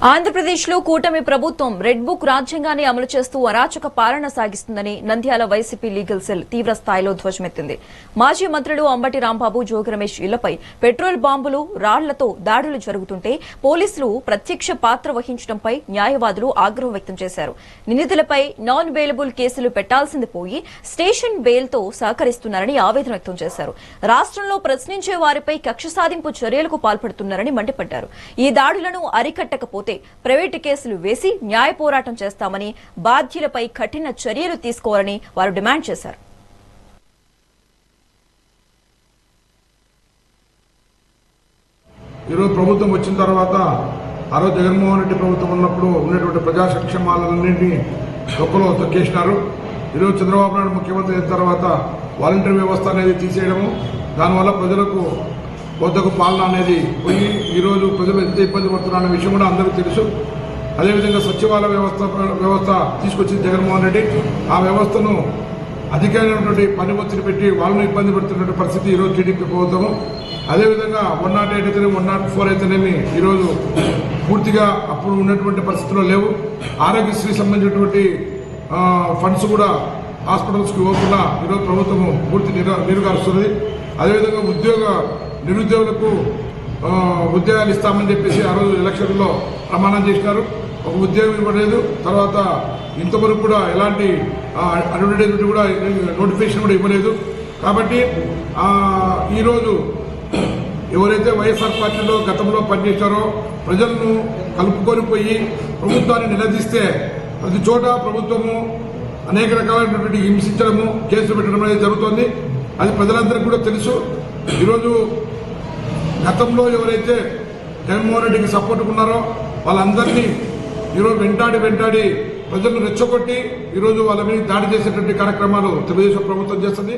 ఆంధ్రప్రదేశ్లో కూటమి ప్రభుత్వం రెడ్ బుక్ రాజ్యాంగాన్ని అమలు చేస్తూ అరాచక పాలన సాగిస్తుందని నంద్యాల వైసీపీ లీగల్ సెల్ తీవ్ర స్థాయిలో ధ్వజమెత్తింది. మాజీ మంత్రులు అంబటి రాంబాబు, జోగి రమేష్ ఇళ్లపై పెట్రోల్ బాంబులు, రాళ్లతో దాడులు జరుగుతుంటే పోలీసులు ప్రత్యక్ష పాత్ర వహించడంపై న్యాయవాదులు ఆగ్రహం వ్యక్తం చేశారు. నిందితులపై నాన్ బెయిలబుల్ కేసులు పెట్టాల్సింది పోయి స్టేషన్ బెయిల్తో సహకరిస్తున్నారని ఆవేదన వ్యక్తం చేశారు. రాష్ట్రంలో ప్రశ్నించే వారిపై కక్ష సాధింపు చర్యలకు పాల్పడుతున్నారని మండిపడ్డారు. ఈ దాడులను అరికట్టకపోతే ప్రైవేటు కేసులు వేసి న్యాయ పోరాటం చేస్తామని, బాధ్యులపై కఠిన చర్యలు తీసుకోవాలని వారు డిమాండ్ చేశారు. ఈరోజు ప్రభుత్వం వచ్చిన తర్వాత ఆ రోజు జగన్మోహన్ రెడ్డి ప్రభుత్వం ఉన్నప్పుడు ఉన్నటువంటి ప్రజా సంక్షేమాలన్నింటినీ ఒక్కలో తొక్కేసినారు. ఈరోజు చంద్రబాబు నాయుడు ముఖ్యమంత్రి అయిన తర్వాత వాలంటీర్ వ్యవస్థ అనేది తీసేయడము, దానివల్ల ప్రజలకు వద్దకు పాలన అనేది పోయి ఈరోజు ప్రజలు ఎంత ఇబ్బంది పడుతున్నారనే విషయం కూడా అందరికీ తెలుసు. అదేవిధంగా సచివాలయ వ్యవస్థ తీసుకొచ్చింది జగన్మోహన్ రెడ్డి. ఆ వ్యవస్థను అధికమైనటువంటి పని ఒత్తిడి పెట్టి వాళ్ళను ఇబ్బంది పెడుతున్నటువంటి పరిస్థితి ఈరోజు టీడీపీ ప్రభుత్వము. అదేవిధంగా 108 అయితేనే 104 అయితేనేమి ఈరోజు పూర్తిగా అప్పుడు ఉన్నటువంటి పరిస్థితుల్లో లేవు. ఆరోగ్యశ్రీ సంబంధించినటువంటి ఫండ్స్ కూడా హాస్పిటల్స్కి ఇవ్వకుండా ఈరోజు ప్రభుత్వము పూర్తి నీరుగారుస్తున్నది. అదేవిధంగా నిరుద్యోగులకు ఉద్యోగాలు ఇస్తామని చెప్పేసి ఆ రోజు ఎలక్షన్లో ప్రమాణం చేసినారు. ఒక ఉద్యోగం ఇవ్వలేదు. తర్వాత ఇంతవరకు కూడా ఎలాంటి అడ్వర్టైజ్మెంట్ కూడా నోటిఫికేషన్ కూడా ఇవ్వలేదు. కాబట్టి ఈరోజు ఎవరైతే వైఎస్ఆర్ పార్టీలో గతంలో పనిచేశారో ప్రజలను కలుపుకొని పోయి ప్రభుత్వాన్ని నిలదీస్తే ప్రతి చోట ప్రభుత్వము అనేక రకాలైనటువంటి హింసించడము, కేసులు పెట్టడం అనేది జరుగుతోంది. అది ప్రజలందరికీ కూడా తెలుసు. ఈరోజు గతంలో ఎవరైతే జగన్మోహన్ రెడ్డికి సపోర్ట్ ఉన్నారో వాళ్ళందరినీ ఈరోజు వెంటాడి ప్రజలను రెచ్చగొట్టి ఈరోజు వాళ్ళ మీద దాడి చేసేటువంటి కార్యక్రమాలు తెలుగుదేశం ప్రభుత్వం చేస్తుంది.